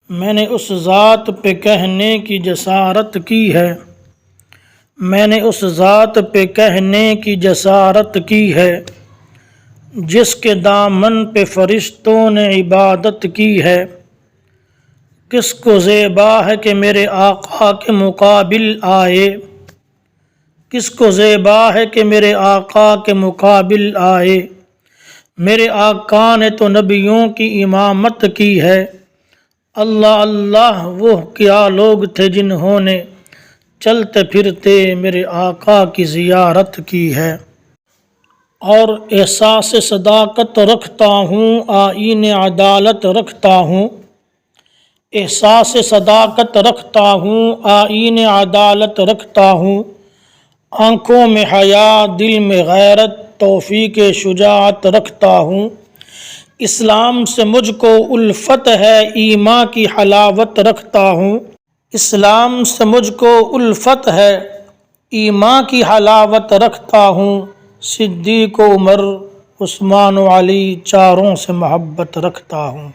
میں نے اس ذات پہ کہنے کی جسارت کی ہے، میں نے اس ذات پہ کہنے کی جسارت کی ہے، جس کے دامن پہ فرشتوں نے عبادت کی ہے۔ کس کو زیبا ہے کہ میرے آقا کے مقابل آئے، کس کو زیبا ہے کہ میرے آقا کے مقابل آئے۔ میرے آقا نے تو نبیوں کی امامت کی ہے، اللہ اللہ وہ کیا لوگ تھے جنہوں نے چلتے پھرتے میرے آقا کی زیارت کی ہے۔ اور احساس صداقت رکھتا ہوں، آئین عدالت رکھتا ہوں، احساس صداقت رکھتا ہوں، آئین عدالت رکھتا ہوں۔ آنکھوں میں حیا، دل میں غیرت، توفیق شجاعت رکھتا ہوں۔ اسلام سے مجھ کو الفت ہے، ایمان کی حلاوت رکھتا ہوں۔ اسلام سے مجھ کو الفت ہے، ایمان کی حلاوت رکھتا ہوں۔ صدیق و عمر، عثمان و علی چاروں سے محبت رکھتا ہوں۔